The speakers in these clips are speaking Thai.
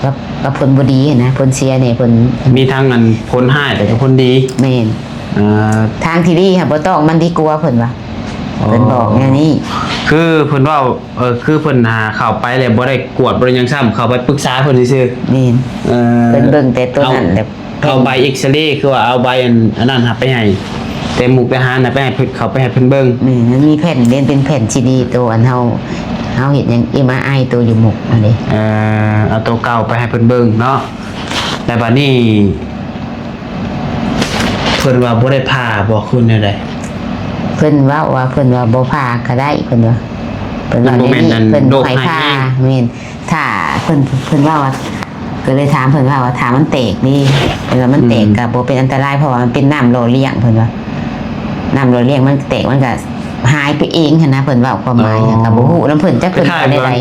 กับกับผลบ่ดีนะผลเสียเนี่ยผลมีทั้งอันผลให้แต่ก็ผลดีแม่นทางที่ดีค่ะบ่ต้องมันดีกว่าเพิ่นว่าเพิ่นบอกแนวนี้คือเพิ่นว่าคือเพิ่นหาเข้าไปแล้วบ่ได้กวดบ่ได้หยังซ้ำเข้าไปปรึกษาเพิ่นซื่อแม่นเพิ่นเบิ่งแต่ตัวนั้นแบบเอาใบเอ็กซเรย์คือว่าเอาใบอันนั้นหับไปให้แต่หมู่ไปหาน่ะไปให้เพิ่นเข้าไปให้เพิ่นเบิ่งมันมีแผ่นเรียนเป็นแผ่นซีดีตัวอันเฮาเห็นหยัง MRI ตัวอยู่หมกอันนี้เอาตัวเก่าไปให้เพิ่นเบิ่งเนาะแต่บัดนี้เพิ่นว่าบ่ได้ผ่าบ่คุณแนวใดเพิ่นว่าเพิ่นว่าบ่ผ่าก็ได้เพิ่นว่าเพิ่นว่าเพิ่นให้ผ่าแม่นถ้าเพิ่นว่าก็เลยถามเพิ่นว่าถามมันแตกนี่เพิ่นว่ามันแตกก็บ่เป็นอันตรายเพราะว่ามันเป็นน้ำหล่อเลี้ยงเพิ่นว่าน้ำหล่อเลี้ยงมันแตกมันก็หายไปเองหั่นนะเพิ่นว่าความหมายก็บ่ฮู้นำเพิ่นจักเพิ่นว่าได้มัน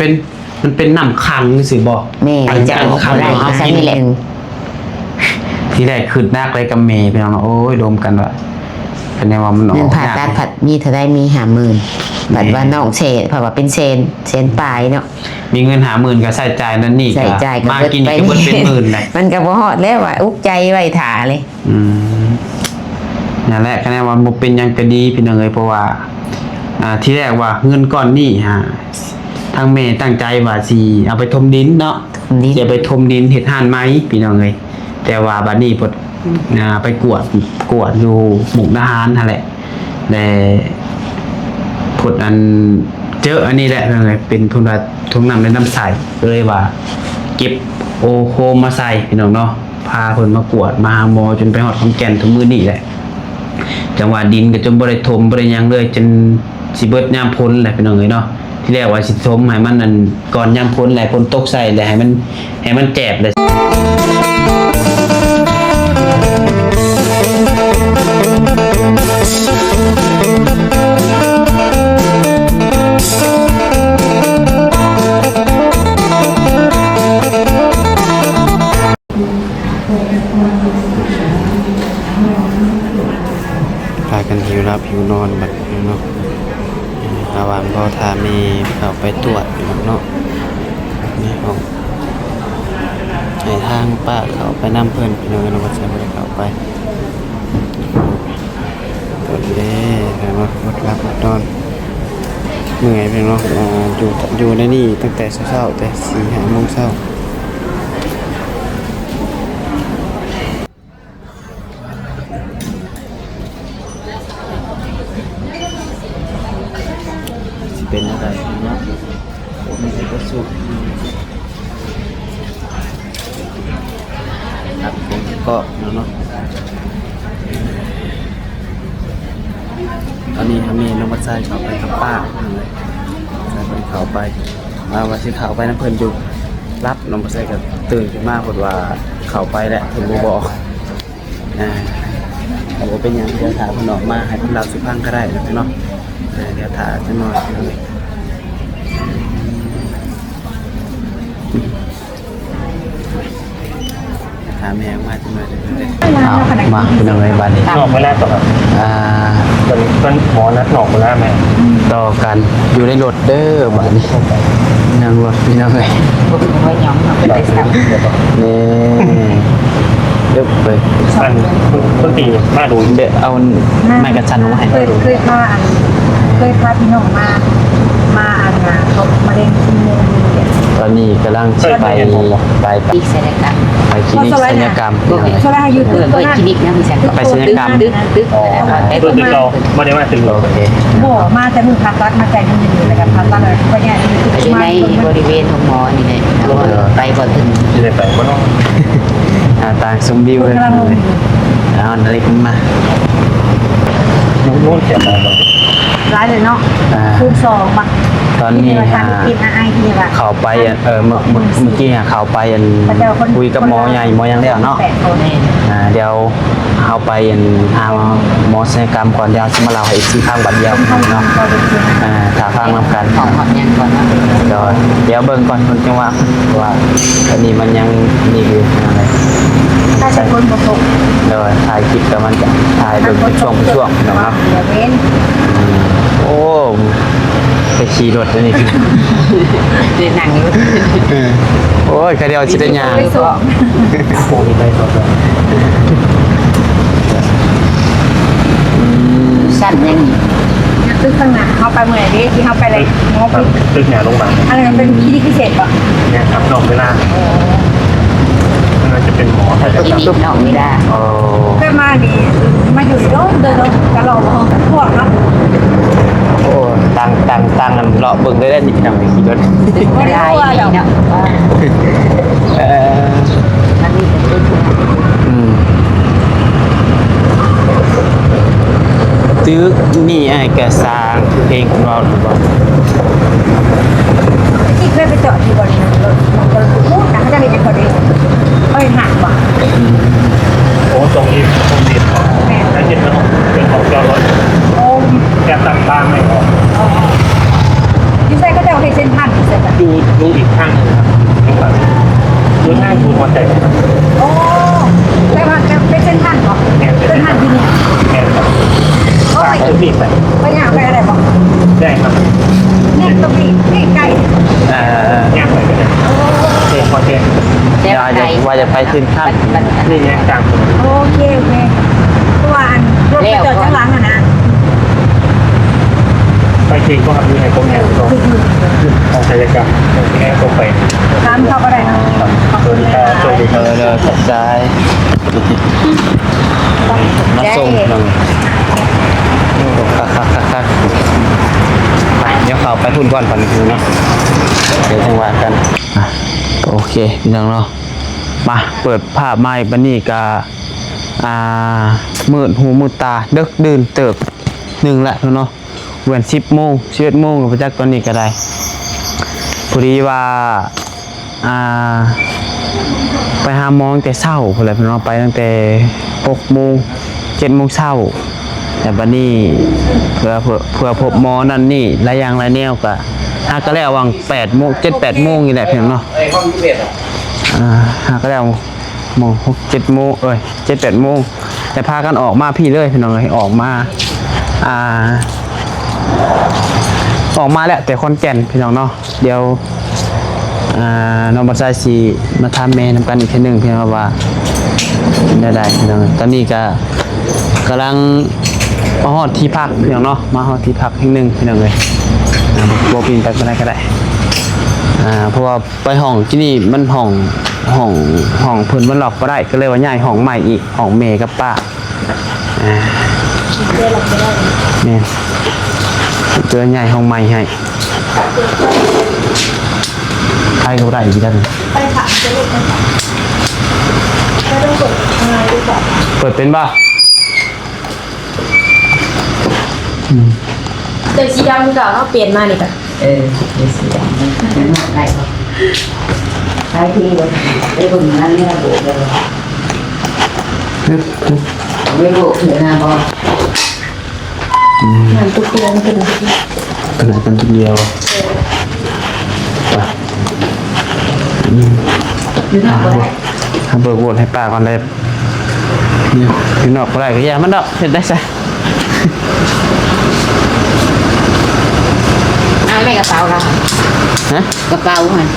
เป็นน้ำขังสิบ่แม่จะเอาเข้าได้เอาซะนี่แหละที่แรกขึ้นนักเลยกับเมย์พี่น้องโอ้ยโดมกันว่าคะแนนว่ามันออกเงินผ่าตัดผัดมีเท่าได้มี50,000บัดว่าน้องเชนเพราะว่าเป็นเชนปลายเนาะมีเงิน50,000ก็ใส่ใจนั่นนี่ใส่ใจมากินก็เป็นหมื่นเลยมันก็บ่ฮอดแล้วว่าอุกใจไว้ถ่าเลยนั่นแหละคะแนนว่าบ่เป็นหยังก็ดีพี่น้องเอ้ยเพราะว่าที่แรกว่าเงินก้อนนี้ทางแม่ตั้งใจว่าสิเอาไปถมดินเนาะจะไปถมดินเฮ็ดห้านไม้พี่น้องเอ้ยแต่ว่าบัดนี้พดไปกวดอยู่หมุกดาหารนั่นแหละแต่พดอันเจออันนี้แหละพี่น้องเอ้ยเป็นทุนน้ำในน้ำใสเลยว่าเก็บโอโคมมาใส่พี่น้องเนาะพาเพิ่นมากวดมาหาหมอจนไปฮอดขอนแก่นทุกมื้อนี้แหละจังหวะดินก็จนบ่ได้ถมบ่ได้หยังเลยจนสิเบิดยามพ้นแหละพี่น้องเอ้ยเนาะที่แรกว่าสิถมให้มันนั่นก่อนยามพ้นแหละพ้นตกใส่แล้วให้มันแจบเลยพากันหิวรับหิวนอนบัดเนาะระหว่างรอทามีเข้าไปตรวจเนาะนี่ห้องให้ทางป้าเข้าไปนำเพิ่นพี่น้องกันว่าจะบ่ได้เข้าไปตรวจเด้เนาะรถรับนอนเมื่อยพี่น้องอยู่ในนี่ตั้งแต่เช้าแต่ 4-5 โมงเช้าเป็นอะไรเนาะมีแต่กระสุนครับผมก็เนาะตอนนี้ทำมีน้องมาใส่เขาไปกับป้าใส่ไปเขาไปว่าสิเขาไปน้ำเพลินอยู่รับน้องมาใส่กับตื่นขึ้นมาพอดว่าเขาไปแหละถึงบอกแต่ว่าเป็นอย่างเดียวถามพนออกมาให้พวกเราสุพังก็ได้เนาะเดี๋ยวถ่ายจะนอนถามแม่มาจะมามาเป็นอะไรบ้านนี้หนอกมาแล้วต่อครับเป็นหมอนัดหนอกมาแล้วแม่ต่อกันอยู่ในรถเด้อบ้านนี้นั่งรถพี่น้องเลยไว้ย้อมเป็นได้สักนี่เดี๋ยวไปต้นปีมาดูเดี๋ยวเอาไม้กระชันมาให้เคยพาพี่น้องมาอ่านงานเขามาเล่นที่เมืองตอนนี้กำลังไปอีกศัลยกรรมไปคลินิกศัลยกรรมโซล่าอยู่ตึกไปคลินิกนะพี่ศัลยกรรมไปศัลยกรรมตึกไปตึกเราไม่ได้มาตึกเราบ่มาแต่มือพักรัดมาแต่งมือเลยกับพักรัดเลยเพราะเนี่ยอยู่ในบริเวณของหมอนี่เลยไปบ่ถึงจะได้ไปก็ต้องต่างสมบิวเลยเอาอะไรขึ้นมานู่นเสียไปร้ายเลยเนาะคูณ2บักตอนนี้เขาไปเมื่อกี้เขาไปคุยกับหมอใหญ่หมอยังแล้วเนาะเดี๋ยวเขาไปหาหมอศัลยกรรมก่อนเดี๋ยวจะมาเล่าให้อีกทีข้างบัดเดียวเนาะถ้าฟังนำกันของยังก่อนนะเดี๋ยวเบิ่งก่อนคนจังหวะว่าอันนี้มันยังนี่อยู่อะไรถ้าจะคนประสบเดี๋ยวถ่ายคลิปกับมันจะถ่ายเบิ่งเป็นช่วงเนาะโอ้ ไปขี่รถแล้วนี่ เดินนั่งอยู่ โอ้ยใครเดียวชิดยาง ไปส่ง โอ้มีไปสดเลย สั้นยังอีก ตึกข้างหน้าเขาไปเมื่อไหร่ดิที่เขาไปเลยงอพิษ ตึกเนี่ยโรงพยาบาล อะไรมันเป็นคลินิกพิเศษป่ะ เนี่ยครับนอกเวลามันจะเป็นหมอศัลย อี กรรม นิดน้องไม่ได้ โอ้ เคยมาดิมาอยู่โดนเดินกระโหลกพวกเนาะ โอ้ตังกันเลาะเบิ่งได้ได้นี่พี่น้องไปขี่รถ ไม่ได้กลัวหรอก เนาะ มันมีแต่ตัว ตึกนี่ไอ้กระสร้างเพลงของเราหรือเปล่า ที่เคยไปจอดที่บริเวณรถมันก็พูดนะเขาจะเห็นอย่างคนนี้เขาเห็นหักว่ะ โอ้ตรงนี้แล้วจิตมันเป็นของจอรถ โอ้ม แกตัดตามไม่ออก ยูไซก็จะเอาให้เส้นพันเสร็จอ่ะ ดูอีกข้างนึงครับดูหน้าดูหัวใจครับ โอ้แต่ว่าจะเป็นเส้นพันเหรอเส้นพันที่นี่ แม่ครับ เขา ฝาก ไป ตัวพี่ไป ไปอยากไปอะไรบอก ได้ครับ เนี่ยตรงนี้นี่ไกล แง่ไปก็ได้เจ๊พอเจ๊ ว่าจะไปขึ้นขั้น นี่แง่กลาง โอเคโอเคตัวอันรถไปจอดข้างหลังอ่ะนะ ไปจริงก็ครับมีให้ผมเนี่ยตรงของศัลยกรรมแง่ตรงไป ตามเขาก็ได้นะขอบคุณเลย โชคดีครับ เดินขับใจนักส่งหนึ่งคักไปเดี๋ยวเขาไปพูดก่อนก่อนนึงเนาะเดี๋ยวจังหวะกันโอเคพี่น้องเนาะมาเปิดภาพใหม่บันนี้กามืดหูมืดตาเดึกดื่นเติบหนึ่งละเนาะเว้น10 โมง 11 โมงกับพระจักตอนนี้ก็ได้พอดีว่าไปหาหมอตั้งแต่เช้าพอเลยพี่น้องไปตั้งแต่6 โมง 7 โมงเช้าแต่บัดนี้เพื่อพบหมอนั่นนี่หลายอย่างหลายแนวก็หาก็แล้ววัง8 โมง 7-8 โมงนี่แหละพี่น้องเนาะหาก็แล้วโมง6-7 โมง7-8 โมงแต่พากันออกมาพี่เลยพี่น้องเลยออกมาแล้วแต่คนแก่นพี่น้องเนาะเดี๋ยวน้องบัตไซซีมาทำเมนำกันอีกทีหนึ่งพี่น้องว่าได้พี่น้องตอนนี้ก็กำลังมาฮอดที่พักพี่น้องเนาะมาฮอดที่พักแห่งหนึ่งพี่น้องเลยโบปีนไปก็ได้เพราะว่าไปห้องที่นี่มันห้องเพิ่นมันหลอกก็ได้ก็เลยว่าย้ายห้องใหม่อีกห้องเมย์กับป้าเนี่ยเจอใหญ่ห้องใหม่ให้ใครเขาได้อีกด้าน ไปค่ะจะลูกไปค่ะไม่ต้องกดอะไรดีกว่า เปิดเป็นป่ะ แต่สีดำคือเก่าเขาเปลี่ยนมานี่ค่ะ เดี๋ยวสีดำมันหนักได้ปะใช้ที่เลยไอ้คนนั้นไม่ระบุเลยไม่ระบุเดี๋ยวนะบอก มันตุกเตียงเป็น ขนาดกันทีเดียวป่ะ หรือหนักก็ได้ ถ้าเบิกโหวตให้ป้าก่อนเลยอยู่นอกก็ได้ก็อย่ามันดอกเห็นได้ใช่ เอาไม่กระเป๋าเรา ฮะ กระเป๋ามัน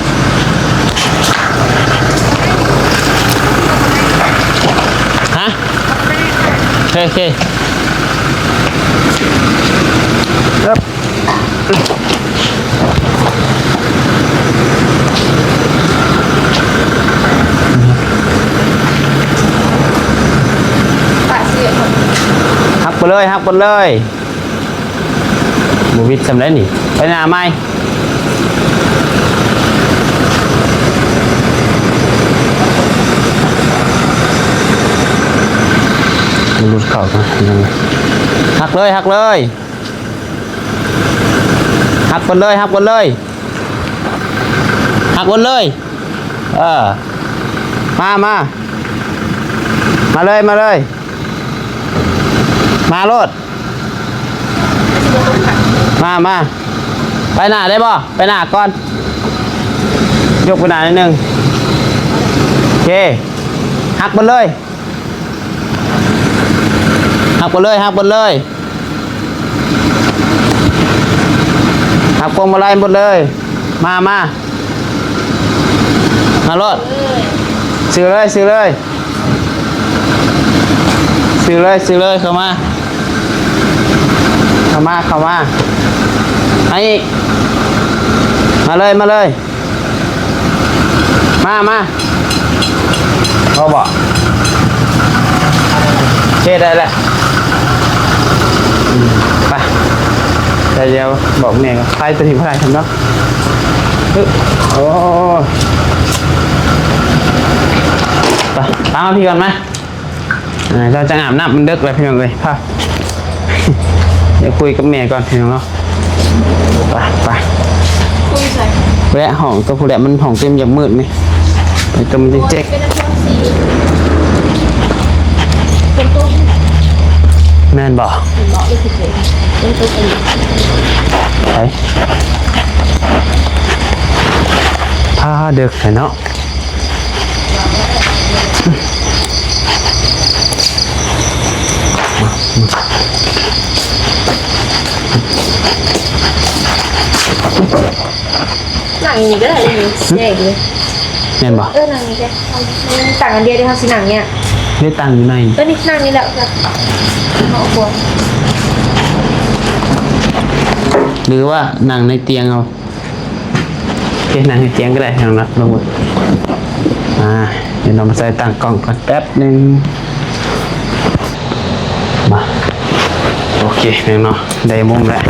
ฮะโอเคครับหักไปเลยบูวิทสำเร็จนี่ไปหน้าไหมมันรุดเข่ากันหักเลยหักไปเลยหักหมดเลยมาเลยมาโลดมาไปหน้าได้ป่ะไปหน้าก่อนยกไปหน้านิดนึงโอเคหักหมดเลยหัก หับพวงมาลัยหมดเลย มารถซื้อเลยเข้ามาให้อีกมาเลยมาเขาบอกเช็ดได้แหละไปแต่เดี๋ยวบอกเนี่ยก็ใครจะถิ่นใครทำเนาะโอ้ไปตามมาพี่ก่อนไหมเราจะอาบน้ำมันดึกเลยพี่น้องเลยพาเดี๋ยวคุยกับแม่ก่อนพี่น้องเนาะไป คุยใส่ แวะห้องตัวผู้แหละมันห้องเต็มอย่างมืดไหมไปตัวมันเจ๊ก เป็นน้ำส้มสีเป็นตุ้ม แม่นบอก เป็นบอกเลยคือเป็นตุ้มเอง ไปผ้าเด็กเนาะหนังนี้ก็ได้เลยแยกเลย แม่นบอก หนังนี้แค่ต่างกันเดียวได้ครับสิหนังเนี่ย ได้ตังค์อยู่ใน นี่หนังนี่แหละแบบเขาบวก หรือว่านั่งในเตียงเอาโอเคนั่งในเตียงก็ได้น้องนัดลงหมดเดี๋ยวเรามาใส่ตั้งกล้องก่อนแป๊บหนึ่งมาโอเคแม่งเนาะได้มุมแล้ว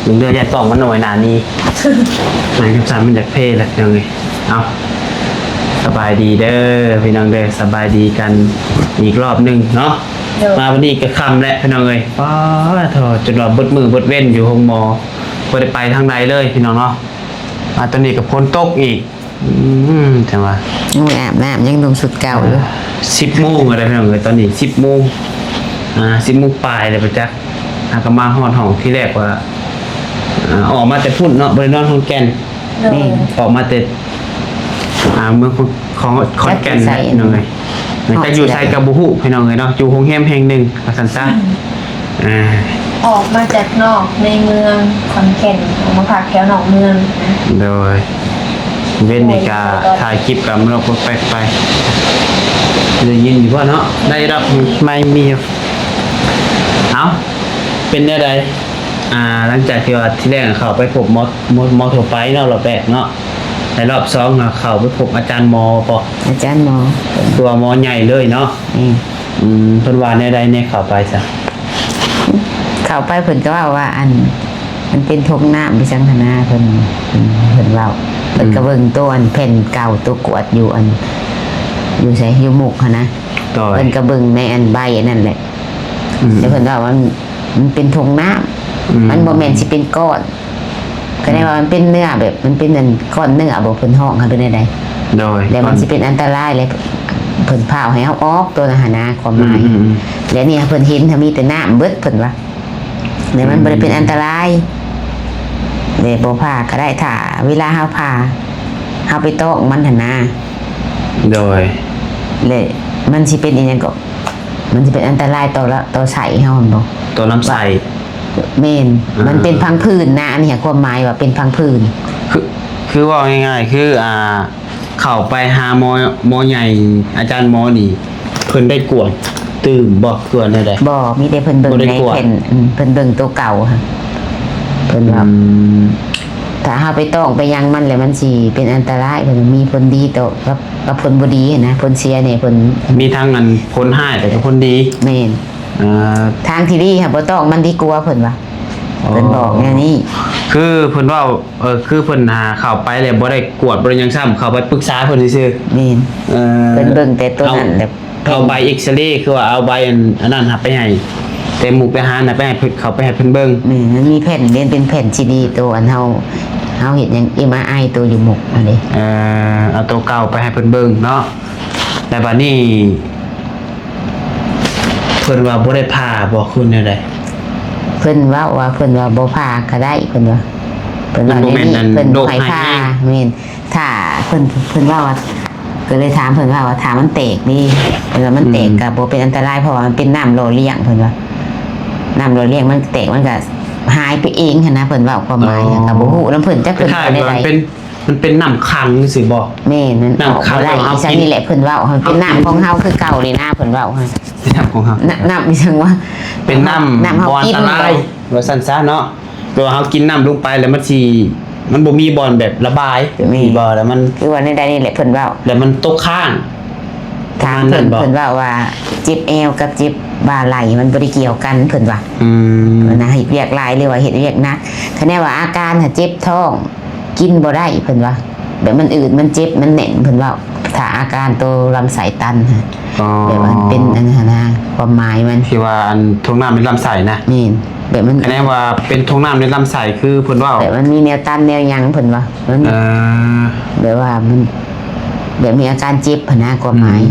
มึงเดือดยัดกล่องมันหน่อยหนานี้นายคำสั่งมันจากเพ่แหละยังไงเอาสบายดีเด้อพี่น้องเด้อสบายดีกันอีกรอบหนึ่งเนาะมาวันนี้ก็คำแล้วพี่น้องเอ้ยป้าเถอะจนว่าบดมือบดเว้นอยู่ห้องหมอบ่ได้ไปทางใดเลยพี่น้องเนาะมาตอนนี้กับพ้นตกอีกจังว่า ยังไม่อาบน้ำยังนุ่มสุดเก่าอยู่ 10 โมงอะไรพี่น้องเอ้ยตอนนี้10 โมง10 โมงปลายเลยไปจักก็มาฮอดห้องที่แรกว่าออกมาแต่พุ่นเนาะบริโนอนของแก่น นี่ ออกมาแต่เมืองของขอนแก่นนะพี่น้องเอ้ยแต่อยู่ไซกับบุหุพี่น้องเอ้ยเนาะอยู่โรงแรมแห่งหนึ่งกับสันซ่า ออกมาจากนอกในเมืองขอนแก่นออกมาพักแถวนอกเมือง โดยเว้นในกาถ่ายคลิปกับเราก็แปลกไปได้ยินอยู่ว่าเนาะได้รับไม่มีเอาเป็นได้ไรหลังจากที่ว่าที่แรกเขาไปพบมอทั่วไปเนาะรอบแรกเนาะในรอบสองเขาไปพบอาจารย์มอปอ อาจารย์หมอ ตัวมอใหญ่เลยเนาะ นี่ เพิ่นว่าในใดในเข้าไปซะ เข้าไปเพิ่นก็ว่าอัน มันเป็นทงน้ำที่สังฆนาเพิ่นว่าเพิ่นก็เบิ่งตัวอันแผ่นเก่าตัวกวดอยู่อัน อยู่ไสอยู่หมุกหั่นนะ ต่อย เพิ่นก็เบิ่งในอันใบอันนั่นแหละแล้วเพิ่นว่ามันเป็นทงน้ำมันบ่แม่นสิเป็นก้อน ก็ได้ว่ามันเป็นเนื้อแบบ มันเป็นอันก้อนเนื้อบ่เพิ่นห้องค่ะหรือใด โดย ๆแล้วมันสิเป็นอันตรายเลยเพิ่นพาให้เอาออกตัวนะหั่นนะความหมาย แล้วเนี่ยเพิ่นเห็นถ้ามีแต่น้ำเบิดเพิ่นว่าแล้วมันบ่ได้เป็นอันตรายเลยบ่พาก็ได้ถ้าเวลาเฮาพาเฮาไปตอกมันหั่นนะ โดย เลยมันสิเป็นอีหยังก็มันสิเป็นอันตรายต่อใส่เฮาหั่นบ่ ตัวน้ำใส แม่นมันเป็นพังผืนนะอันนี้ความหมายว่าเป็นพังผืน คือว่าง่ายๆคือเข้าไปหาหมอใหญ่อาจารย์หมอนี่เพิ่นได้กวดตื่มบ่กวดได้ บ่มีแต่เพิ่นเบิ่ง บ่ได้ ใน กวด แผ่นเพิ่นเบิ่งตัวเก่าค่ะเพิ่นว่าถ้าเฮาไปต้องไปยังมันแล้วมันสิเป็นอันตรายเพิ่นมีผลดีต่อกับผลบ่ดีนะผลเสียเนี่ยผล มีทั้งอันพ้นห้ายแต่ก็พ้นดี แม่น ทางที่ดีค่ะบ่ต้องมันดีกลัวาเพิ่นว่าเพิ่นบอกแนวนี้ คือเพิ่นว่าคือเพิ่นหาเข้าไปแล้วบ่ได้กวดบ่ได้หยังซ้ำเข้าไปปรึกษาเพิ่นซื่อ แม่น ๆ เพิ่นเบิ่งแต่ตัวนั้นแบบ เอาใบเอ็กซเรย์คือว่าเอาใบอันนั้นหาไปให้แต่หมู่ไปหาน่ะไปให้เพิ่นเขาไปให้เพิ่นเบิ่ง แม่นมันมีแผ่นเรียนเป็นแผ่นซีดีตัวอันเฮาเห็นหยัง MRI ตัวอยู่หมกอันนี้ เอาตัวเก่าไปให้เพิ่นเบิ่งเนาะแต่บัดนี้เพิ่นว่าบ่ได้ผ่าบ่คุณแนวใด เพิ่นว่าเพิ่นว่าบ่พาก็ได้เพิ่นว่าเพิ่นว่า มันบ่แม่นอัน เพิ่น โร บ่ ค ให้ หาย พา เอง แม่นถ้าเพิ่นว่าก็เลยถามเพิ่นว่าถามมันแตกนี่เพิ่นว่ามันแตกก็บ่เป็นอันตรายเพราะว่ามันเป็นน้ำหล่อเลี้ยงเพิ่นว่า น้ำโรเลียงมันแตกมันก็หายไปเองหั้นนะเพิ่นเว้าความหมายอะก็บ่ฮู้นำเพิ่นจัก ค เพิ่น ล้าย ไป ๆว่า ได้ มันเป็นน้ำขังสิบ่ แม่นั่นออก น้ำขัง บ่ได้ เอา อี กิน ซั่นนี่แหละเพิ่นเว้ามันเป็นน้ำของเฮาคือเก่านี่นะเพิ่นเว้าให้ เป็นน้ำของเฮา น้ำมีจังว่า เป็นน้ำ น้ำเฮา บอล กิน ตะไลว่าซั่นซะเนาะตัวเฮากินน้ำลงไปแล้วมันบ่มีบอลแบบระบายมีบ่แล้วมัน คือว่าในใดนี่แหละเพิ่นเว้า แล้วมันตกข้าง ถามเพิ่นว่าเจ็บเอวกับเจ็บบ่าไหล่มันบ่ได้เกี่ยวกันเพิ่นว่า อืม นะเฮ็ดเวียกหลายหรือว่าเฮ็ดเวียกหนักคะแนนว่าอาการถ้าเจ็บท้องกินบ่ได้เพิ่นว่าแบบมันอืดมันเจ็บมันแน่นเพิ่นว่าถ้าอาการตัวลำไส้ตันฮะ อ๋อ แบบว่าเป็นอันนั้นนะความหมายมัน ที่ว่าอันทงน้ำในลำไส้นะ นี่แบบมัน อันนี้ว่าเป็นทงน้ำในลำไส้คือเพิ่นว่า แบบมันมีแนวตันแนวหยังเพิ่นว่ามัน เอ่อ แบบว่ามันแบบมีอาการเจ็บพะนะความหมาย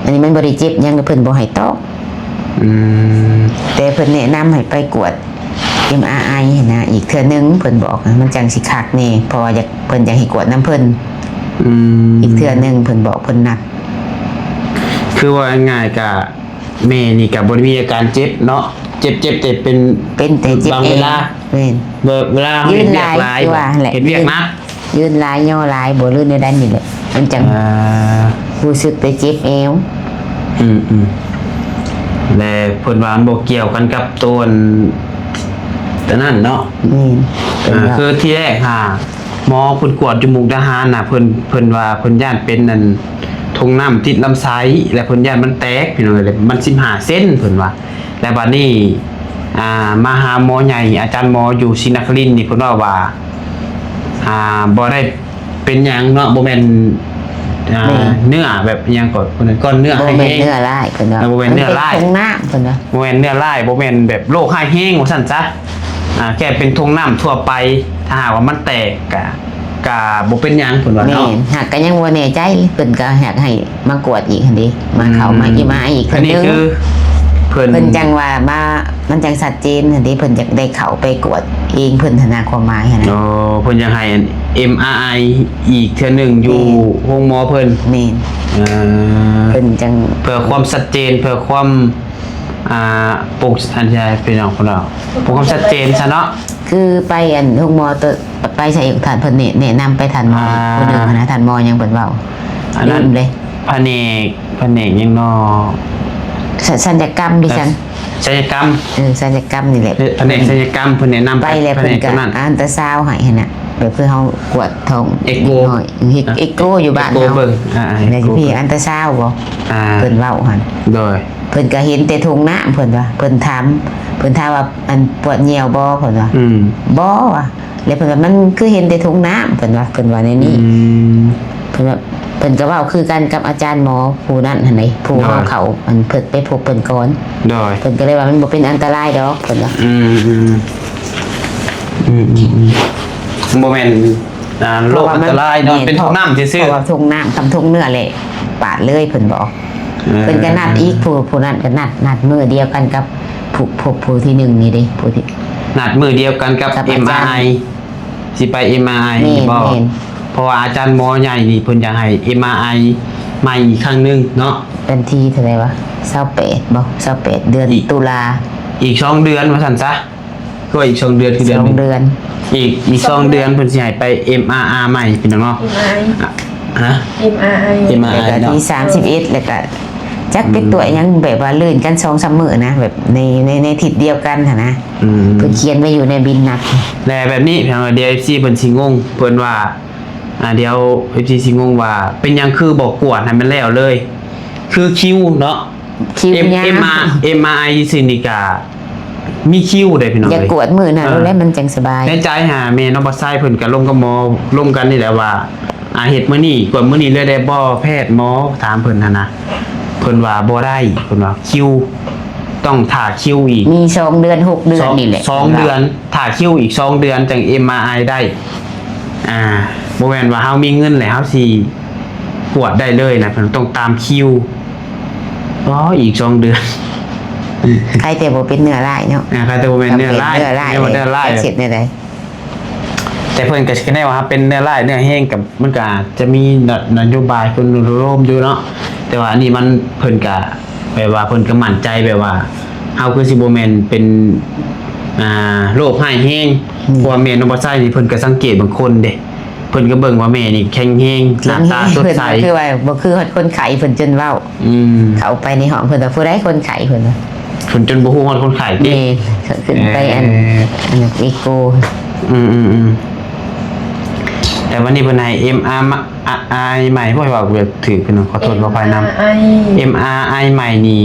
อันนี้มันบ่ได้เจ็บหยังเพิ่นบ่ให้ตอก อืม แต่เพิ่นแนะนำให้ไปกวด MRI ให้นะอีกเทื่อนึงเพิ่นบอกนะมันจังสิคักแน่เพราะว่าเพิ่นอยากให้กวดน้ำเพิ่น อืม อีกเทื่อนึงเพิ่นบอกเพิ่นนัด คือว่าง่ายๆกะแม่นี่กับบริมีอาการเจ็บเนาะเจ็บแต่เป็น เป็นแต่เจ็บบ าง เอ เว ง ลา เว้น เวลาเขา ยื เห็ น นเวียก หลาย หลาย คือว่าแหละ เห็นเวียกนะ ยืนหลายย่อหลายบ่ลื่นในด้านนี่แหละมันจัง รู้สึกไปเจ็บเอว อืมและผลว่ามันบ่เกี่ยวกันกับตัวแต่นั่นเนาะ นี่เป็นว่า คือที่แรกหมอเพิ่นกวดจมูกทหารน่ะเพิ่นว่าเพิ่นย่านเป็นนั่นทงน้ำติดลำไส้และเพิ่นย่านมันแตกพี่น้องเลยมัน15เซนเพิ่นว่า และบัดนี้มาหาหมอใหญ่อาจารย์หมออยู่ศรีนครินทร์นี่เพิ่นว่าบ่ได้เป็นหยังเนาะบ่แม่นเนื้อแบบหยังก่อนเพิ่นก้อนเนื้อ บ่ ให้ แม่น แห้ง เนื้อลายเพิ่นว่า บ่แม่นเนื้อลาย มัป็นทงน้ำเพิ่นว่า บ่แม่นเนื้อลายบ่แม่นแบบโรคไข้แห้งว่าซั่นซะแค่เป็นทงน้ำทั่วไปถ้าหากว่ามันแตกกะบ่เป็นหยังเพิ่นว่า แม่ เนาะ นหากก็ยังบ่แน่ใจเพิ่นก็อยากให้มากวดอีกหั่นดิมาเข้ามาอีกมาอีก อั เพิ่ น น นี้ นึง คือเพิ่น เพิ่นจังว่ามามันจังชัดเจนหั่นดิเพิ่นอยากได้เข้าไปกวดเองเพิ่นธนาความหมายหั่นนะ โอ้เพิ่นยังให้ MRI อีกเทื่อหนึงอยู่โรงหมอเพิ่น แม่น เอ่อ เพิ่นจัง เพื่อความชัดเจนเพื่อความปกอันใช่พี่น้องของเราเพื่อความชัดเจนซะเนาะ คือไปอันทุกหมอตัวไปใส่ฐานเพิ่นแนะนำไปฐานหมอคนหนึงหั้นนะฐานหมอยังเพิ่นเว้า อันนั้น ลืมเลย แผนกยังเนาะ ศัลยกรรมดิฉัน ศัลยกรรม ศัลยกรรมนี่แหละ แผนกศัลยกรรมเพิ่นแนะนำ ไปแล้ว แผ เพิ่ น น ก ก็ นั้น อันตราซาวด์ให้หั่นน่ะแบบคือเฮากวดท้อง เอ็กโก หน่อยเอ็กโกอยู่บ้าน เอ็กโก เฮา เบิ่งแล้ว เอ็กโก พี่อันตราซาวด์บ่ อ่า เพิ่นเว้าหั่น โดย เพิ่นก็เห็นแต่ทงน้ำเพิ่นว่าเพิ่นถามว่าอันปวดเหี่ยวบ่เพิ่นว่า อืม บ่ว่ะแล้วเพิ่นว่ามันคือเห็นแต่ทงน้ำเพิ่นว่าในนี้ เพิ่นว่าเพิ่นก็เว้าคือกันกับอาจารย์หมอผู้นั้นหั่นนี่ผู้เฮาเขามันเพิ่นไปพบเพิ่นก่อน โดย เพิ่นก็เลยว่ามันบ่เป็นอันตรายดอกเพิ่นว่า โมเมนต์โรคอันตรายเนาะเป็นทงน้ำซื่อ เพราะว่าทงน้ำทำทงเนื้อแหละปาดเลยเพิ่นบอก ๆ เพิ่นก็นัดอีกผู้นั้นก็นัดมื้อเดียวกันกับผู้ที่หนึ่งนี่เด้ผู้ที่ นัดมือเดียวกันกับ กับอาจารย์ MRI สิไป MRI แม่น บ่ แม่น เพราะว่าอาจารย์หมอใหญ่นี่เพิ่นอยากให้ MRI ใหม่อีกครั้งหนึงเนาะ เป็นที่เท่าไหร่วะ28บ่28เดือน อีก ตุลา อีก2เดือนว่าซั่นซะก็อีก2เดือนคือเดือน ส ห อ นึ ง ง เดือน อีก2เดือนเพิ่นสิให้ไป MRI ใหม่พี่น้องเนาะ MRI ฮะ MRI MRI แล้วก็ เนาะ ที่31แล้วก็จักเป็นตัวหยังแบบว่าลื่นกัน2-3มื้อนะแบบในทิศเดียวกันหั่นนะ อืม เพิ่นเขียนไว้อยู่ในบินนัด และแบบนี้พี่น้องเดี๋ยว FC เพิ่นสิงงเพิ่นว่าเดี๋ยว FC สิงงว่าเป็นหยังคือบ่กวดให้มันแล้วเลย คือคิวเนาะ คิวยาว MRI ซินิกามีคิวได้พี่น้อง อย่า เลย กวดมื้อน่ะแล้วมันจังสบาย ในใจหาแม่น้องบ่ไซเพิ่นก็ลงกับหมอลงกันนี่แหละว่าเฮ็ดมื้อนี้กวดมื้อนี้เลยได้บ่แพทย์หมอถามเพิ่นหั่นนะเพิ่นว่าบ่ได้เพิ่นว่าคิวต้องถ่าคิวอีก มี2เดือน6เดือนนี่แหละ สองเดือนถ่าคิวอีก2เดือนจัง MRI ได้บ่แม่นว่าเฮามีเงินแล้วเฮาสิปวดได้เลยนะเพิ่นต้องตามคิวอีก2เดือน ใครแต่บ่เป็นเนื้อร้ายเนาะ ใครแต่บ่แม่นเนื้อร้าย เนื้อร้าย เนื้อร้าย เสร็จในใด แต่เพิ่นก็สิได้ว่าเป็นเนื้อร้ายเนื้อแห้งกับมันก็อาจจะมีนโยบายคนร่วมอยู่เนาะแต่ว่าอันนี้มันเพิ่นก็แบบว่าเพิ่นก็มั่นใจแบบว่า เฮาคือสิบ่แม่นเป็นโรคหายแห้งเพราะว่าแม่น้องบ่ใช่นี่เพิ่นก็สังเกตบางคนเด้เพิ่นก็เบิ่งว่าแม่นี่แข็งแรงหน้าตาสดใส คือว่าบ่คือคนไข้เพิ่นจนเว้า เข้าไปในห้องเพิ่นว่าผู้ใดคนไข้เพิ่นว่า เพิ่นจนบ่ฮู้ฮอดคนไข้ติ นี่ขึ้นไปอันอีโก อืมแต่วันนี้เพิ่นให้ MRI ใหม่บ่ให้ว่าแบบถือเพิ่นขอโทษขออภัยนำ MRI ใหม่นี่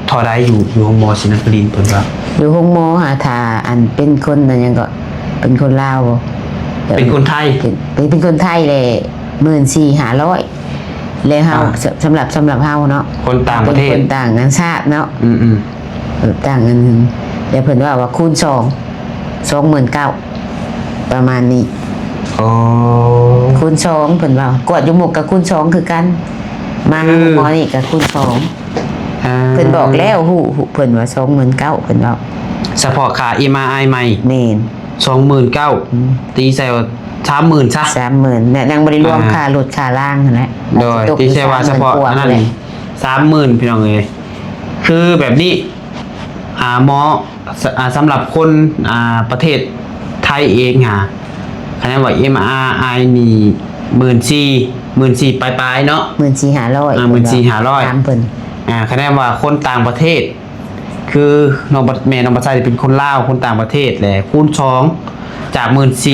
เท่าใดอยู่โรงหมอศรีนครินทร์เพิ่นว่า อยู่ห้องหมอหาถ้าอันเป็นคนนั่นยังก็เป็นคนลาวบ่ เป็นคนไทย เป็นคนไทยเลย14,500แล้วเฮาสำหรับเฮาเนาะ คนต่างประเทศ นคนต่างกันชาติเนาะ อืม ต่างกันเดี๋ยวเพิ่นว่าคูณ29,000ประมาณนี้ โอ้ คูณ2เพิ่นว่ากวดอยู่หมกกับคูณ2คือกัน มาหมอนี่ก็คูณ2เพิ่นบอกแล้วฮู้เพิ่นว่า29,000เพิ่นว่า เฉพาะค่า MRI ใหม่ แม่น 29,000ตีใส่ว่า 30,000ซะ 30,000เนี่ยยังบ่ได้รวมค่ารถค่าล่างนั่นแหละ โดยตีใส่ว่าเฉพาะอันนั้น 30,000พี่น้องเอ้ยคือแบบนี้หมอสำหรับคนประเทศไทยเองคะแนนว่า MRI นี่14,000ปลายๆเนาะ 14,500 14,500 ถามเพิ่น คะแนนว่าคนต่างประเทศ คือน้องบัดไซเป็นคนลาวคนต่างประเทศแหละคูณ2จาก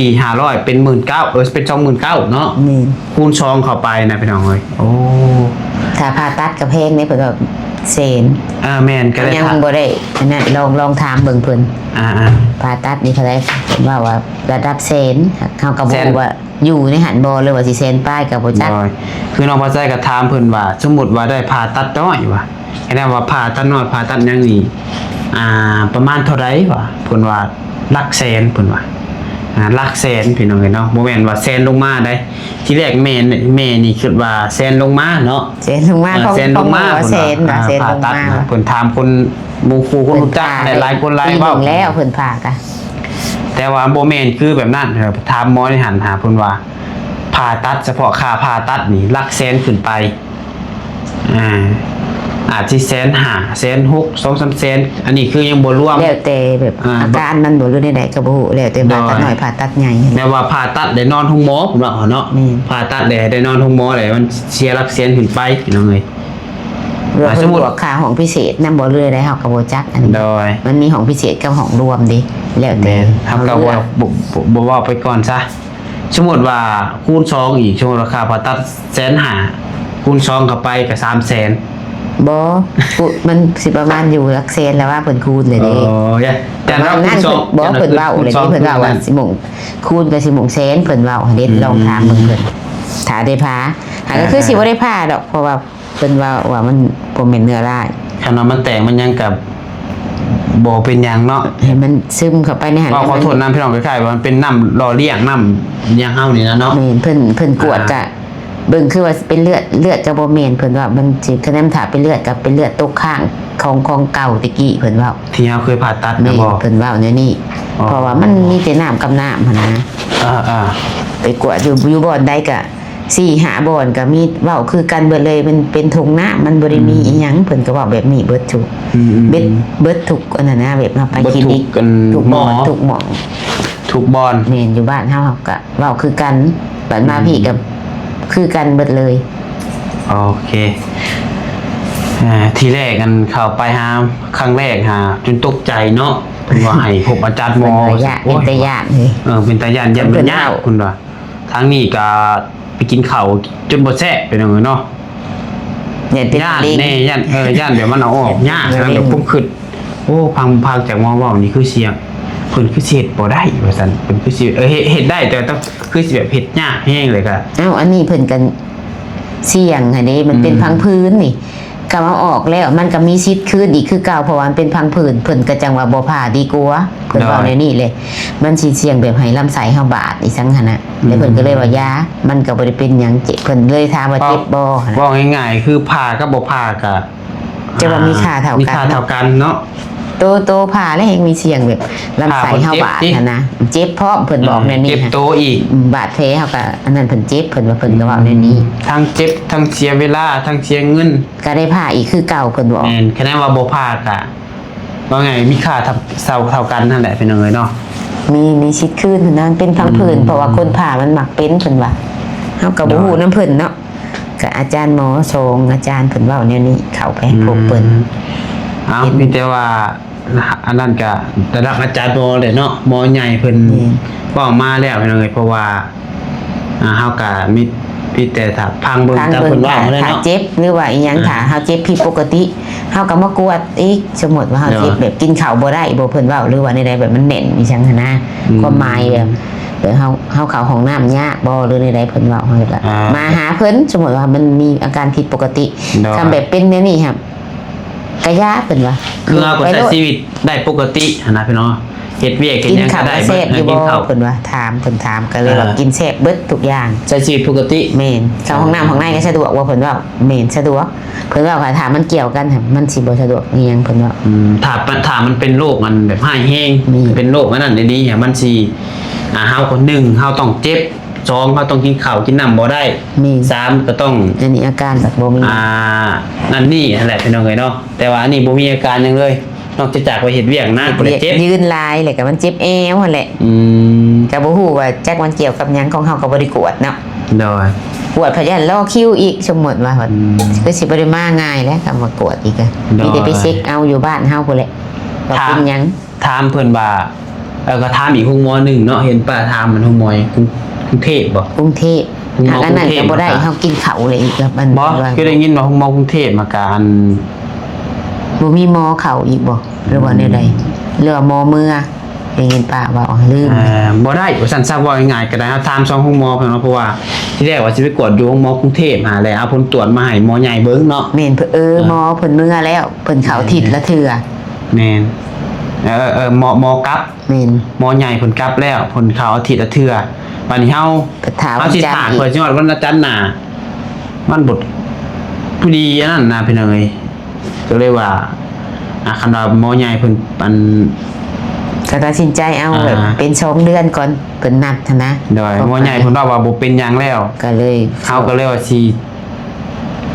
14,500 เป็น19,000เป็น 29,000เนาะ นี่ คูณ2เข้าไปนะพี่น้องเอ้ยโอ้ ถ้าผ่าตัดกับเพลงนี่เพิ่นก็เซน แม่นก็ได้ ยังบ่ได้อันนั้นลองถามเบิ่งเพิ่น ผ่าตัดนี่เท่าไหร่เพิ่นว่าระดับเซนเฮาก็บ่รู้ว่าอยู่ในหันบ่หรือว่าสิเซนป้ายก็บ่จัก โดยคือน้องบัดไซก็ถามเพิ่นว่าสมมุติว่าได้ผ่าตัดน้อยว่ะคะแนนว่าผ่าตัดน้อยผ่าตัดหยังนี่ประมาณเท่าไหร่วะเพิ่นว่าหลักแสนเพิ่นว่าหลักแสนพี่น้องเอ้ยเนาะบ่แม่นว่าแสนลงมาได้ที่แรกแม่นี่คิดว่าแสนลงมาเนาะ เซนลงมา แสนลงมา เซนว่าเซน ผ่า ลง ตัด มา นะเพิ่นถามคนหมู่คู่คนรู้จักหลายคนหลาย ปี เว้า หนึ่งแล้วเพิ่นผ่ากะ แต่ว่าบ่แม่นคือแบบนั้นครับถามหมอในหันหาเพิ่นว่าผ่าตัดเฉพาะค่าผ่าตัดนี่หลักแสนขึ้นไปอาจสิ150,000 160,000 2-3 แสนอันนี้คือยังบ่รวม แล้วแต่แบบอาการมันบ่รู้ใดๆก็บ่ฮู้แล้วแต่ผ่าตัดน้อยผ่าตัดใหญ่ แม้ว่าผ่าตัดได้นอนห้องหมอผมว่าเนาะ อืม ผ่าตัดได้นอนห้องหมอเลยมันเสียหลักแสนขึ้นไปพี่น้องเอ้ย รวม ส ส ม ม มุ มุ ติ ติค่าห้องพิเศษนำบ่เรื่อยได้เฮาก็บ่จักอันนี้ โดย มันมีห้องพิเศษกับห้องรวมดิแล้วแต่ ทำกับบ่ว่าไปก่อนซะสมมติว่าคูณ2อีกช่วงราคาผ่าตัด150,000คูณ2เข้าไปก็300,000 บ่ปุ๊มันสิประมาณอยู่หลักแสนแล้วว่าเพิ่นคูณเลยเด้ แต่เราคู นั่ ณ น ส เพิ่ อน ง บ่เพิ่นเว้าเลยนี่เพิ่นเว้าว่าสิหมงคูณก็สิหมงแสนเพิ่นเว้าเด็ดลองถามเบิ่งเพิ่นถ้าได้พาก็คือสิบ่ได้พาดอกเพราะว่าเพิ่นว่ามันบ่แม่นเนื้อร้าย คันว่ามันแตกมันยังกับบ่เป็นหยังเนาะ ให้มันซึมเข้าไปในหัน ขอโทษน้ำพี่น้องคล้ายๆว่ามันเป็นน้ำหล่อเลี้ยงน้ำยังเฮานี่นะเนาะ แม่นเพิ่นกวดก็เบิ่งคือว่าเป็นเลือดก็บ่แม่นเพิ่นว่ามันสิคะแนนถ้าเป็นเลือดก็เป็นเลือดตกค้างของเก่าตะกี้เพิ่นเว้า ที่เฮาเคยผ่าตัด แม่ นะ น บ่ เพิ่นเว้าแนวนี้ อ๋อ เพราะว่ามันมีแต่น้ำกับน้ำหั่นนะ ไปกวดอยู่บ่อนใดก็4-5บ่อนก็มีเว้าคือกันเบิดเลยมันเป็นทงน้ำมันบ่ได้มีอีหยังเพิ่นก็เว้าแบบนี้เบิดทุก เบิดทุกอันนั้นนะแบบเฮาไปคลินิก กัน ทุก หม บ่ อ อนทุกหม่อง ทุกบอล แม่นอยู่บ้านเฮาก็เว้าคือกันบัดมาพี่ก็คือกันเบิดเลย โอเคทีแรกกันเข้าไปหาครั้งแรกจนตกใจเนาะเพิ่นว่าให้พบอาจารย์หมอ เป็นระยะเป็นตะยานเลย เป็นตาย่านยันเป็นยากคุณว่าทางนี้ก็ไปกินข้าวจนบ่แซ่บเป็นจังไงเนาะ เนี่ยเป็น ย่าน ลิง แน่ย่านย่านเดี๋ยวมันเอาออกยากนะเดี๋ยวผมคิดโอ้พังจากหมอเว้านี่คือเสียงเพิ่นคือสิเฮ็ดบ่ได้ว่าซั่นเพิ่นคือสิเฮ็ดได้แต่ต้องคือสิแบบเฮ็ดยากแฮงเลยก็ เอ้าอันนี้เพิ่นกันเสี่ยงหั่นเด้มันเป็นพังพื้นนี่ก็เอาออกแล้วมันก็มีสิทธิ์คืนอีกคือเก่าเพราะว่ามันเป็นพังผืนเพิ่นก็จังว่าบ่ผ่าดีกว่าเพิ่นเว้าในนี้เลย มันสิเสี่ยงแบบให้ลำไส้เฮาบาดอีสังหั่นน่ะแล้วเพิ่นก็เลยว่ายามันก็บ่ได้เป็นหยังเจ็บเพิ่นเลยถามว่าเจ็บบ่หั่นน่ะ เว้าง่ายๆคือผ่ากับบ่ผ่าก็ จะว่ามีค่าเท่ากัน มีค่าเท่ากันเนาะ โตผ่าแล้วยังมีเสี่ยงแบบลำไส้เฮาบาดหั่นนะเจ็บพร้อมเพิ่นบอกในนี้ เจ็บ ฮะ โตอีก บาดแผลเฮาก็อันนั้นเพิ่นเจ็บเพิ่นว่าเพิ่นก็เว้าในนี้ ทั้งเจ็บทั้งเสียเวลาทั้งเสียเงิน ก็ได้ผ่าอีกคือเก่าเพิ่นบอก แม่นคะแนนว่าบ่ผ่าก็ ว่าไงมีค่าเท่ากันนั่นแหละเป็นยังไงเนาะ มีชิดขึ้นนั่นเป็นพังผืนเพราะว่าคนผ่ามันหมักเป็นเพิ่นว่าเฮาก็บ่ฮู้น้ำเพิ่นเนาะก็อาจารย์หมอทรงอาจารย์เพิ่นเว้าแนวนี้เข้าไปพบเพิ่น เอามีแต่ว่าอันนั้นก็ระดับอาจารย์หมอเลยเนาะหมอใหญ่เพิ่นบอกมาแล้วเป็นยังไงเพราะว่าเฮาก็มีแต่ถ้าพังเบิ่งตามเพิ่นว่าเลย ถ้า เนาะ เจ็บหรือว่าอีหยังถ้าเฮาเจ็บผิดปกติเฮาก็มากวดอีกสมมุติว่าเฮาเจ็บแบบกินข้าวบ่ได้บ่เพิ่นเว้าหรือว่าใดๆแบบมันแน่นอีจังหั่นนะความหมายแบบเฮาเข้าห้องน้ำยากบ่หรือใดๆเพิ่นเว้าเฮาก็มาหาเพิ่นสมมุติว่ามันมีอาการผิดปกติทำแบบเป็นแนวนี้ครับกะยาเพิ่นว่า คือเราก็ใช้ชีวิตได้ปกตินะพี่น้องเฮ็ดเวียก กิน ยัง ข้าว ได้ แซ่บอยู่บ่ กินข้าว เพิ่นว่าถามก็เลยว่ากินแซ่บเบิดทุกอย่าง ใช้ชีวิตปกติ เมนเข้าห้องน้ำห้องในก็สะดวกว่าเพิ่นว่าเมนสะดวกเพิ่นว่าถามมันเกี่ยวกันค่ะมันสิบ่สะดวกอีหยังเพิ่นว่า ถ้ามันเป็นโรคมันแบบหายแห้ง มี เป็นโรคอันนั้นดีๆมันสิเฮาคนหนึ่งเฮาต้องเจ็บสองเฮาต้องกินข้าวกินน้ำบ่ได้ มี สามก็ต้อง อันนี้อาการแบบบ่มี นั่นนี่นั่นแหละพี่น้องเอ้ยเนาะแต่ว่าอันนี้บ่มีอาการหยังเลยนอกจากไปเฮ็ดเวียกนะบ่ได้เจ็บ ยืนลายแหละก็มันเจ็บเอวหั่นแหละ ก็บ่ฮู้ว่าจักมันเกี่ยวกับหยังของเฮาก็บ่ได้กวดเนาะ โดย กวดเพราะยันรอคิวอีกสมมุติว่าคือสิบ่ได้มาง่ายแล้วก็มากวดอีกอะมีแต่ไปเช็คเอาอยู่บ้านเฮาพุ่นแหละว่าเป็นหยัง ถามเพิ่นว่าก็ถามอีกห้องหมอหนึ่งเนาะเห็นป้าถามมันห้องหมอกรุงเทพบ่ กรุงเทพ กรุงเทพ อันนั้นก็บ่ได้เฮากินข้าวเลยอีกแล้วมัน บ่คือได้ยินว่าห้องหมอกรุงเทพมาการ บ่มีหมอเข้าอีกบ่หรือว่าแนวใดหรือว่าหมอเมื่อได้ยินป้าว่าอ๋อลืม บ่ได้ว่าซั่นซะว่าง่ายๆก็ได้ครับถาม2ห้องหมอเพิ่นเนาะเพราะว่าที่แรกว่าสิไปกวดอยู่ห้องหมอกรุงเทพหาแล้วเอาผลตรวจมาให้หมอใหญ่เบิ่งเนาะ แม่นเพิ่นหมอเพิ่นเมื่อแล้วเพิ่นเข้าทิศละเทื่อ แม่นหมอกลับ แม่น หมอใหญ่เพิ่นกลับแล้วเพิ่นเข้าอาทิตย์ละเทื่อบัดนี้เฮา ไปถาม เฮาสิ อาจารย์ ถาม อีก เพิ่นสิฮอดวันจันทร์หน้ามันบ่ผู้ดีอันนั้นนะพี่น้องเอ้ยก็เลยว่าคันว่าหมอใหญ่เพิ่นอัน ก็ตัดสินใจเอาแบบเป็น2 เดือนก่อนเพิ่นนัดหั้นนะ โดยหมอใหญ่เพิ่นว่าบ่เป็นหยังแล้ว ก็เลย เฮาก็เลยว่าสิ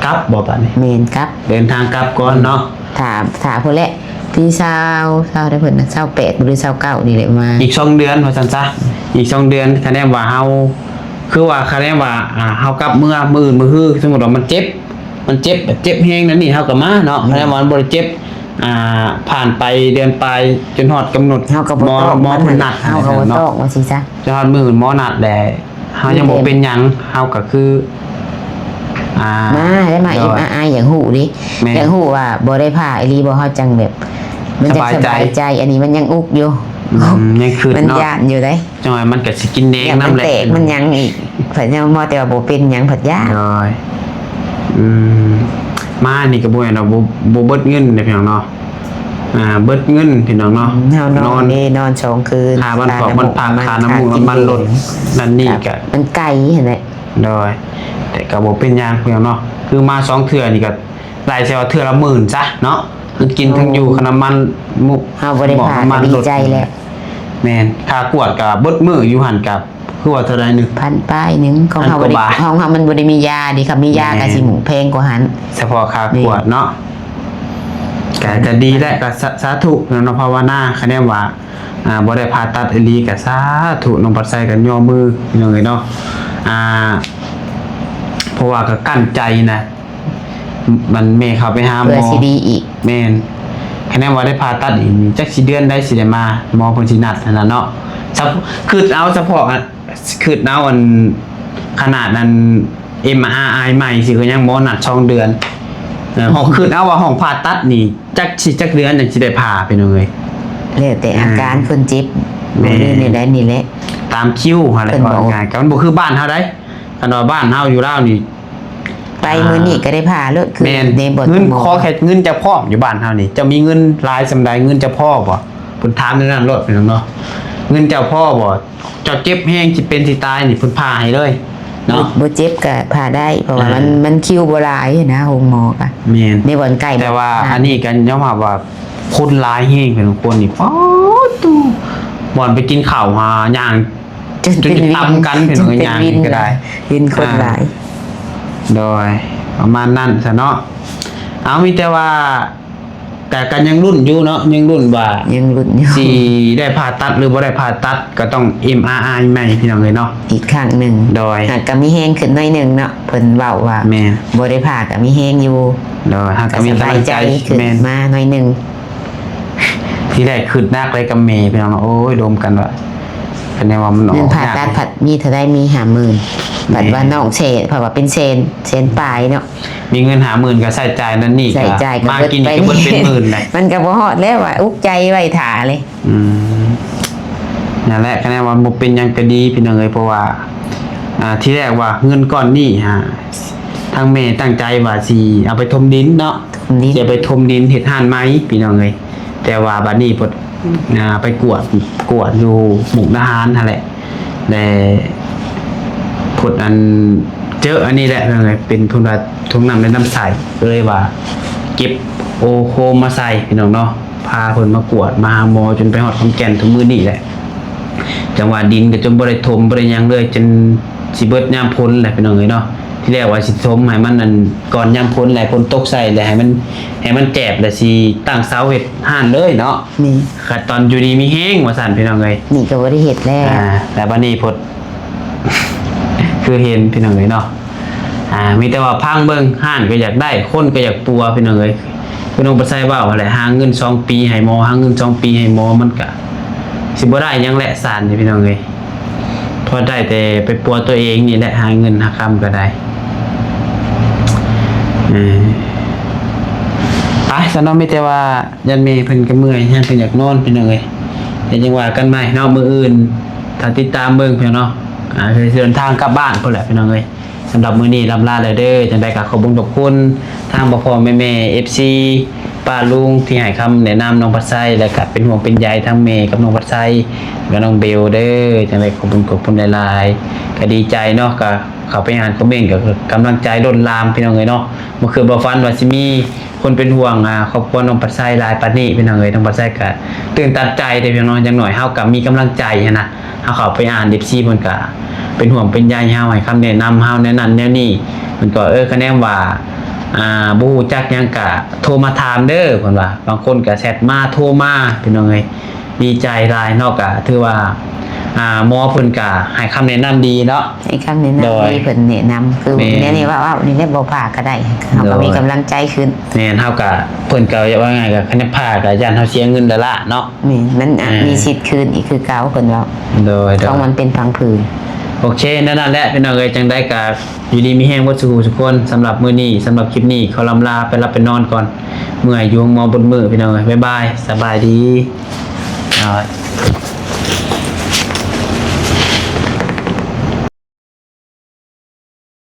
กลับบ่บัดนี้ แม่นครับ เดินทางกลับก่อนเนาะ ถามพุ่นแหละพี่สาวได้เพิ่นน่ะ28หรือ29นี่แหละมา อีก2เดือนว่าซั่นซะอีก2เดือนคะแนนว่าเฮาคือว่าคะแนนว่าเฮากลับมื้ออื่นมื้อฮื้อสมมุติว่ามันเจ็บแบบเจ็บแฮงนั่นนี่เฮาก็มาเนาะคะแนนว่ามันบ่ได้เจ็บผ่านไปเดือนไปจนฮอดกำหนด เฮาก็บ่ต้อง หมอเพิ่นนัด เฮาก็บ่ต้องว่าสิซะ จนฮอดมื้อหมอนัดแหละเฮายังบ่เป็นหยังเฮาก็คือมาได้มาอีกมาอายอย่างหูดิ แม่ อย่างหูว่าบ่ได้ผ่าอีหลีบ่เฮาจังแบบ มันจะสบายใจอันนี้มันยังอุกอยู่ ยังคืน มัน เนาะ ย่านอยู่ได้ จังหวะมันก็สิกินแดง อย่างมัน น้ำแหละ แตกมันยังอีกเพิ่นยังบ่แต่ว่าบ่เป็นหยังเพิ่นย่าน โดยมานี่ก็บ่แม่นว่าบ่เบิดเงินเด้อพี่น้องเนาะเบิดเงินพี่น้องเนาะ เฮานอนนี่นอน2 คืน ค่าบ้านปอกบ้านพักค่าน้ำมูกน้ำมันรถนั่นนี่ก็ มันไกลเห็นไหม โดยแต่ก็บ่เป็นหยังพี่น้องเนาะคือมา2เทื่อนี่ก็รายเสียว่าเทื่อละหมื่นซะเนาะคือกินทั้งอยู่ค่าน้ำมันมุก เฮาบ่ได้ผ่าก็ดีใจแล้ว แม่นค่ากวดก็เบิดมื้ออยู่หั่นกับคือว่าเท่าใดนึง พันป้ายหนึงของเฮาบ่ได้ 1,000 กว่าบาท ของเฮามันบ่ได้มียาดิครับมียาก็สิหมูแพงกว่าหัน เฉพาะค่ากวดเนาะก็ดีแล้วก็สาธุเนาะภาวนาคะแนนว่าบ่ได้ผ่าตัดอีหลีก็สาธุน้องปัดใส่กันย่อมือพี่น้องเอ้ยเนาะเพราะว่าก็กั้นใจนะมันแม่เข้าไปหาหม เพื่อ อ สิดีอีก แม่นคะแนนว่าได้ผ่าตัดอีกจักสิเดือนได้สิได้มาหมอเพิ่นสินัดนั่นน่ะเนาะคือเอาเฉพาะคือเอาอันขนาดนั้น MRI ใหม่สิก็ยังหมอนัด2เดือนห้องคือเอาว่าห้องผ่าตัดนี่จักเดือนจังสิได้ผ่าไปเลย แล้วแต่อาการคนเจ็บ แม่ บ่ได้นี่แหละนี่แหละ ตามคิวอะไร เพิ่น ก็ บอก ง่ายๆก็มันบ่คือบ้านเฮาได้คันว่าบ้านเฮาอยู่ลาวนี่ ไปมื้อนี้ก็ได้ผ่าเลยคือ แม่น ในบท เงิน หมอ ขอแค่เงินจะพร้อมอยู่บ้านเฮานี่จะมีเงินหลายสำใดเงินจะพอบ่เพิ่นถามในนั้นรถพี่น้องเนาะเงินเจ้าพ่อบ่เจ้าเจ็บแฮงสิเป็นสิตายนี่เพิ่นพาให้เลยเนาะ บ่เจ็บก็ผ่าได้เพราะว่ามันคิวบ่หลายนะโรงหมอก็ แม่น ในบ่อนใกล้ แต่ว่าอันนี้กันยอมรับว่าคนหลายแฮงเป็นคนนี่ป๊อดตูบ่อนไปกินข้าวหาย่าง จนเป็น จนจะตำกันเป็น จ ตัวอย่างก็ได้ วินคนหลาย โดยประมาณนั้นซะเนาะเอามีแต่ว่า แต่กันยังรุ่นอยู่เนาะยังรุ่นว่า ยังรุ่นอยู่ สิได้ผ่าตัดหรือบ่ได้ผ่าตัดก็ต้อง MRI ใหม่พี่น้องเอ้ยเนาะ อีกครั้งหนึ่ง โดย หากก็มีแห้งขึ้นหน่อยหนึ่งเนาะเพิ่นเว้าว่า แม่น บ่ได้ผ่าก็มีแห้งอยู่ โดยหาก ก็ ก็มี ส กำ บา ลั ย ง ใจ ใจ ขึ้น แม่น มาหน่อยหนึ่ง ที่แรกขึ้นนักเลยกับเมย์พี่น้องโอ้ยโดมกันว่าคะแนนว่ามันออก เงินผ่าตัดผัดมีเท่าได้มี50,000บัดว่าน้องเชนเพราะว่าเป็นเชนปลายเนาะ มีเงิน50,000ก็ใส่จ่ายนั่นนี่ ใส่ใจายก็ มา เบิด กิน ไป ก็เบิดเป็นหมื่นเลย มันก็บ่ฮอดแล้วว่าอุกใจไว้ท่าเลย อืมนั่นแหละคะแนนว่าบ่เป็นหยังก็ดีพี่น้องเอ้ยเพราะว่าที่แรกว่าเงินก้อนนี้ทางแม่ตั้งใจว่าสิเอาไปถมดินเนาะ ถมดิน จะไปถมดินเฮ็ดห้านไม้พี่น้องเอ้ยแต่ว่าบัดนี้พดไปกวดอยู่หมุกดาหารนั่นแหละแต่พดอันเจออันนี้แหละพี่น้องเอ้ยเป็นทุนน้ำในน้ำใสเลยว่า เก็บโอโคมมาใส่พี่น้องเนาะพาเพิ่นมากวดมาหาหมอจนไปฮอดขอนแก่นทุกมื้อนี่แหละจังหวะดินก็จนบ่ได้ถมบ่ได้หยังเลยจนสิเบิดยามพ้นแหละพี่น้องเอ้ยเนาะที่แรกว่าสิถมให้มันนั่นก่อนยามพ้นแหละพ้นตกใส่แล้วให้มันแจบแล้วสิตั้งเสาเฮ็ดห้านเลยเนาะ นี่ ขัดตอนอยู่ดีมีแห้งว่าซั่นพี่น้องเอ้ย นี่ก็บ่ได้เฮ็ดแล้ว แต่บัดนี้พด คือเห็นพี่น้องเอ้ยเนาะมีแต่ว่าพังเบิ่งห้านก็อยากได้คนก็อยากปัวพี่น้องเอ้ยพี่น้องบ่ใส่ว่าอะไรหาเงิน2ปีให้หมอหาเงิน2ปีให้หมอมันก็สิบ่ได้หยังแหละสานนี่พี่น้องเอ้ยพอได้แต่ไปปัวตัวเองนี่แหละหาเงินหาคำก็ได้ไปซะเนาะมีแต่ว่ายันเมย์เพิ่นก็เมื่อยยันเพิ่นอยากนอนพี่น้องเอ้ยเดี๋ยวจังว่ากันใหม่เนาะมื้ออื่นถ้าติดตามเบิ่งพี่น้องเนาะคือเดินทางกลับบ้านพุ่นแหละพี่น้องเอ้ยสำหรับมื้อนี้ลำลาแล้วเด้อจังได๋ก็ขอบคุณทางพ่อแม่ FC ป้าลุงที่ให้คำแนะนำน้องปัดไซและก็เป็นห่วงเป็นใยทั้งเมย์กับน้องปัดไซและน้องเบลเด้อจังได๋ขอบคุณหลายๆก็ดีใจเนาะก็เข้าไปอ่านคอมเมนต์ก็กำลังใจล้นหลามพี่น้องเอ้ยเนาะเมื่อคืนบ่ฝันว่าสิมีคนเป็นห่วงครอบครัวน้องปัดไซหลายปานนี้พี่น้องเอ้ยน้องปัดไซก็ตื่นตันใจเด้อพี่น้องจังหน่อยเฮาก็มีกำลังใจนะเฮาเข้าไปอ่าน FC เพิ่นก็เป็นห่วงเป็นใยเฮาให้คำแนะนำเฮาแนะนั้นแนวนี้เพิ่นก็คะแนนว่าบ่ฮู้จักหยังก็โทรมาถามเด้อเพิ่นว่าบางคนก็แชทมาโทรมาพี่น้องเอ้ยดีใจหลายเนาะก็ถือว่าหมอเพิ่นก็ให้คำแนะนำดีเนาะ ให้คำแนะนำที่เพิ่นแนะนำคือ แม่ เนี่ยนี่ว่านี่ได้บ่ผ่าก็ได้เราก็มีกำลังใจขึ้น แม่นเฮาก็เพิ่นก็ว่าไงก็คันพาก็ย่านเฮาเสียเงินแล้วล่ะเนาะ นี่มันมีสิทธิ์คืนอีกคือเก่าเพิ่นว่า โดย ต้องมันเป็นพังผืน โอเคนั่นแหละพี่น้องเอ้ยจังได้ก็อยู่ดีมีแฮงบ่สู่ทุกคนสำหรับมื้อนี้สำหรับคลิปนี้ขอลำลาไปรับไปนอนก่อนเมื่อยอยู่หมอบนมือพี่น้องเอ้ยบ๊ายบายสบายดี